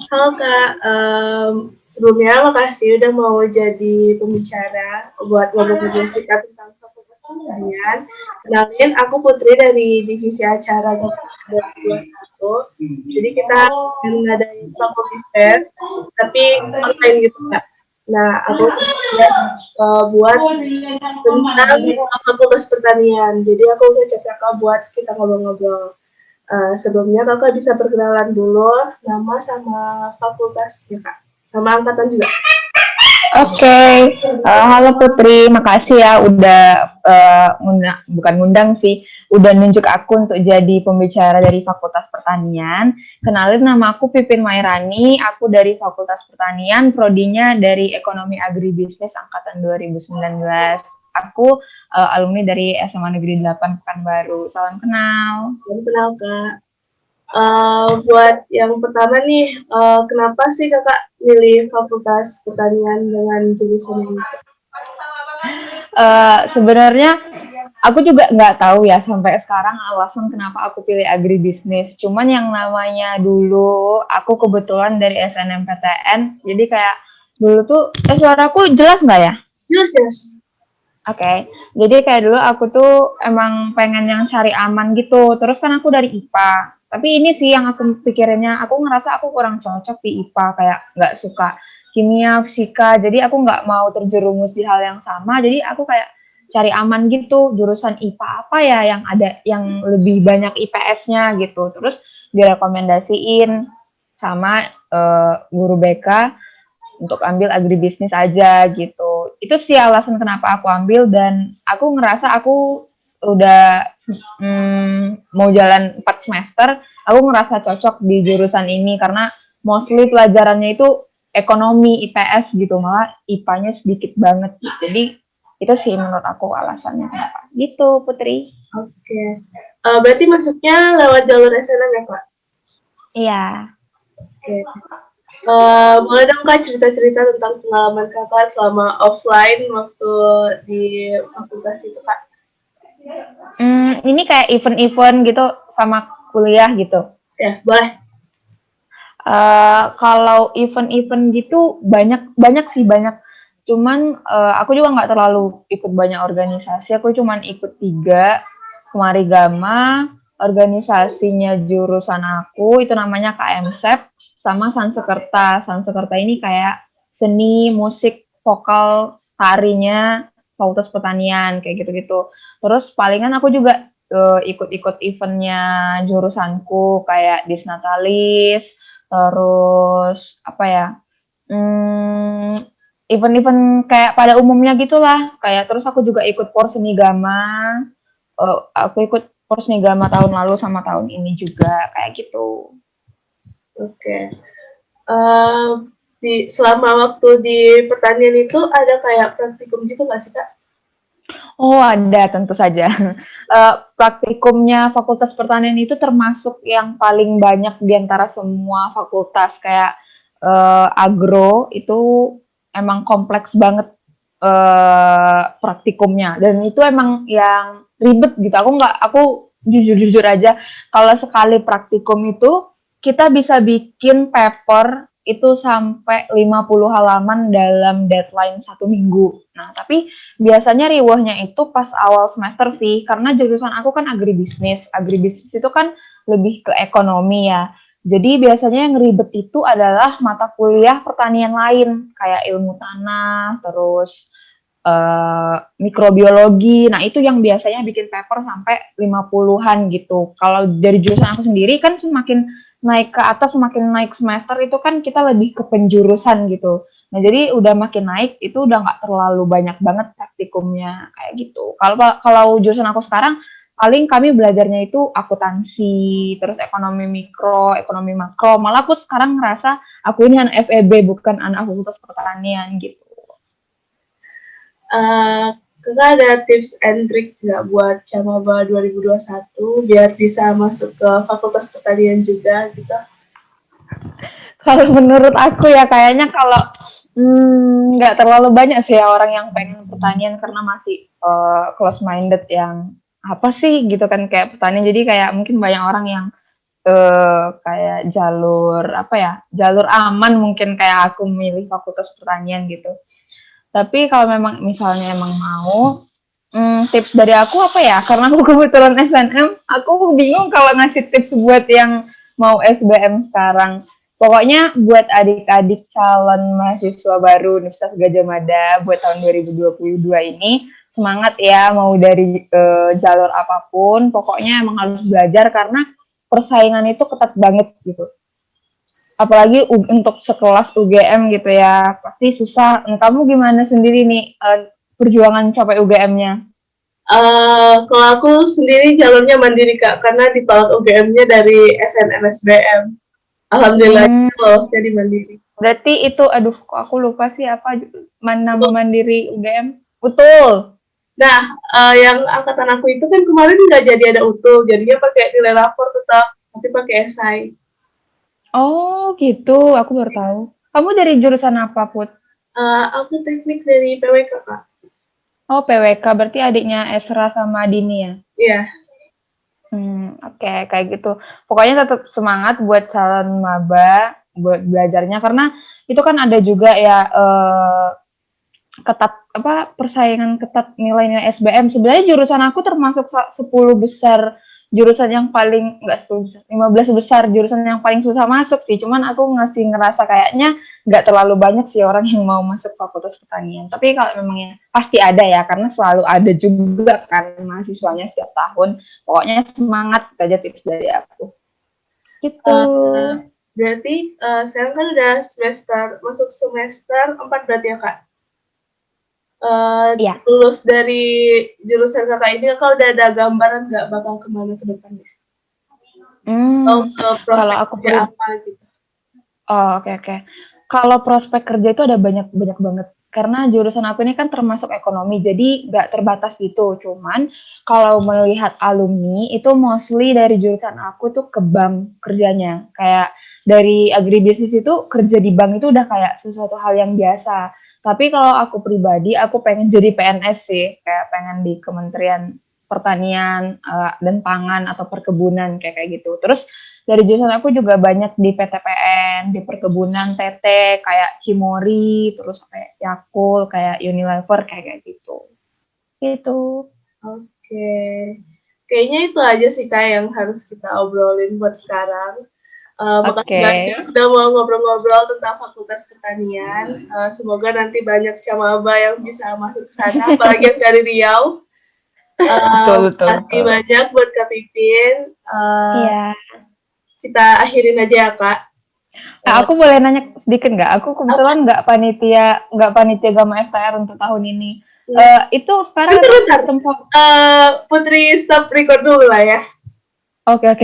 Halo Kak, sebelumnya makasih udah mau jadi pembicara buat ngobrol-ngobrol kita tentang Fakultas Pertanian. Kenalin, aku Putri dari Divisi Acara 2021. Jadi kita ngadain fakulty fair, tapi online gitu Kak. Nah, aku buat tentang Fakultas Pertanian. Jadi aku ngajak Kakak buat kita ngobrol-ngobrol. Sebelumnya Kakak bisa perkenalan dulu nama sama fakultasnya Kak, sama angkatan juga. Oke, halo Putri, makasih ya udah bukan ngundang sih, udah nunjuk aku untuk jadi pembicara dari Fakultas Pertanian. Kenalin, nama aku Pipin Mairani, aku dari Fakultas Pertanian, prodinya dari Ekonomi Agribisnis angkatan 2019. Aku alumni dari SMA Negeri 8 Pekanbaru. Salam kenal. Salam kenal Kak. Buat yang pertama nih, kenapa sih Kakak milih Fakultas Pertanian dengan jurusan ini? Sebenarnya aku juga nggak tahu ya sampai sekarang alasan kenapa aku pilih agribisnis. Cuman yang namanya dulu aku kebetulan dari SNMPTN, jadi kayak dulu tuh suaraku jelas nggak ya? Jelas, jelas. Oke, jadi kayak dulu aku tuh emang pengen yang cari aman gitu. Terus kan aku dari IPA. Tapi ini sih yang aku pikirinnya, aku ngerasa aku kurang cocok di IPA, kayak nggak suka kimia, fisika. Jadi aku nggak mau terjerumus di hal yang sama. Jadi aku kayak cari aman gitu, jurusan IPA apa ya yang ada yang lebih banyak IPS-nya gitu. Terus direkomendasiin sama guru BK untuk ambil agribisnis aja gitu. Itu sih alasan kenapa aku ambil, dan aku ngerasa aku udah mau jalan 4 semester, aku ngerasa cocok di jurusan ini karena mostly pelajarannya itu ekonomi, IPS gitu, malah IPA-nya sedikit banget gitu. Jadi itu sih menurut aku alasannya kenapa. Gitu, Putri. Oke. Berarti masuknya lewat jalur SNM ya Kak? Iya. Oke. Boleh dong Kak cerita-cerita tentang pengalaman Kakak selama offline waktu di fakultas itu Kak? Ini kayak event-event gitu sama kuliah gitu. Ya, boleh. Kalau event-event gitu banyak sih, banyak. Cuman aku juga nggak terlalu ikut banyak organisasi. Aku cuman ikut 3, Kemarigama, organisasinya jurusan aku itu namanya KMSEP, sama Sansekerta. Sansekerta ini kayak seni, musik, vokal, tarinya Fakultas Pertanian kayak gitu-gitu. Terus palingan aku juga ikut-ikut eventnya jurusanku kayak Disnatalis, terus apa ya, event-event kayak pada umumnya gitulah. Kayak terus aku juga ikut Porsenigama, aku ikut Porsenigama tahun lalu sama tahun ini juga kayak gitu. Oke. Selama waktu di pertanian itu ada kayak praktikum gitu nggak sih Kak? Oh ada, tentu saja. Praktikumnya Fakultas Pertanian itu termasuk yang paling banyak di antara semua fakultas. Kayak agro itu emang kompleks banget praktikumnya, dan itu emang yang ribet gitu. Aku jujur aja, kalau sekali praktikum itu kita bisa bikin paper itu sampai 50 halaman dalam deadline 1 minggu. Nah, tapi biasanya riwahnya itu pas awal semester sih, karena jurusan aku kan agribisnis. Agribisnis itu kan lebih ke ekonomi ya. Jadi biasanya yang ribet itu adalah mata kuliah pertanian lain, kayak ilmu tanah, terus mikrobiologi. Nah, itu yang biasanya bikin paper sampai 50-an gitu. Kalau dari jurusan aku sendiri kan semakin naik ke atas, semakin naik semester itu kan kita lebih ke penjurusan gitu. Nah, jadi udah makin naik itu udah nggak terlalu banyak banget praktikumnya kayak gitu. Kalau jurusan aku sekarang paling kami belajarnya itu akuntansi, terus ekonomi mikro, ekonomi makro. Malah aku sekarang ngerasa aku ini anak FEB, bukan anak fakultas pertanian gitu. Kakak ada tips and tricks nggak buat Camaba 2021 biar bisa masuk ke Fakultas Pertanian juga gitu? Kalau menurut aku ya kayaknya kalau nggak terlalu banyak sih ya orang yang pengen pertanian, karena masih close minded yang apa sih gitu kan kayak pertanian. Jadi kayak mungkin banyak orang yang kayak jalur apa ya, jalur aman mungkin kayak aku milih fakultas pertanian gitu. Tapi kalau memang misalnya emang mau, tips dari aku apa ya, karena aku kebetulan SNM, aku bingung kalau ngasih tips buat yang mau SBM sekarang. Pokoknya buat adik-adik calon mahasiswa baru Universitas Gadjah Mada buat tahun 2022 ini, semangat ya mau dari jalur apapun, pokoknya emang harus belajar karena persaingan itu ketat banget gitu. Apalagi untuk sekelas UGM gitu ya, pasti susah. Kamu gimana sendiri nih perjuangan capai UGM-nya? Kalau aku sendiri jalurnya mandiri Kak, karena ditolak UGM-nya dari SNM-SBM. Alhamdulillah Hmm, lolos jadi mandiri. berarti itu, aduh, kok aku lupa sih apa nama mandiri UGM? Betul. Nah, yang angkatan aku itu kan kemarin nggak jadi ada utuh, jadinya pakai nilai rapor tetap, tapi pakai esai. Oh gitu, aku baru tahu. Kamu dari jurusan apa, Put? Aku teknik dari PWK Kak. Oh PWK, berarti adiknya Esra sama Dini ya? Iya. Oke, kayak gitu. Pokoknya tetap semangat buat calon maba, buat belajarnya karena itu kan ada juga ya ketat apa persaingan ketat nilai-nilai SBM. Sebenarnya jurusan aku termasuk 10 besar jurusan yang paling enggak 10 besar, 15 besar jurusan yang paling susah masuk sih. Cuman aku ngasih ngerasa kayaknya nggak terlalu banyak sih orang yang mau masuk fakultas pertanian. Tapi kalau memangnya pasti ada ya, karena selalu ada juga kan mahasiswanya setiap tahun. Pokoknya semangat aja tips dari aku. Gitu. Berarti sekarang kan udah masuk semester 4 berarti ya Kak? Iya. Lulus dari jurusan kakak ini kakak udah ada gambaran nggak bakal kemana ke depannya? Atau ke Kalau prospek aku kerja apa gitu? Oh, oke. Kalau prospek kerja itu ada banyak banget. Karena jurusan aku ini kan termasuk ekonomi, jadi nggak terbatas gitu. Cuman kalau melihat alumni itu mostly dari jurusan aku tuh ke bank kerjanya. Kayak dari agribisnis itu kerja di bank itu udah kayak sesuatu hal yang biasa. Tapi kalau aku pribadi, aku pengen jadi PNS sih, kayak pengen di Kementerian Pertanian dan Pangan atau Perkebunan kayak gitu. Terus dari jurusan aku juga banyak di PTPN, di perkebunan TT, kayak Cimori, terus kayak Yakul, kayak Unilever, kayak gitu. Gitu. Oke. Kayaknya itu aja sih Kak yang harus kita obrolin buat sekarang. Makasih banyak udah mau ngobrol-ngobrol tentang Fakultas Pertanian. Semoga nanti banyak camaba yang bisa masuk ke sana, apalagi yang dari Riau. Betul. Makasih banyak buat Kak Pipin. Iya. Kita akhirin aja ya Kak. Aku boleh nanya sedikit nggak? Aku kebetulan nggak panitia Gama FTR untuk tahun ini. Itu sekarang bentar. Putri stop record dulu lah ya. Oke.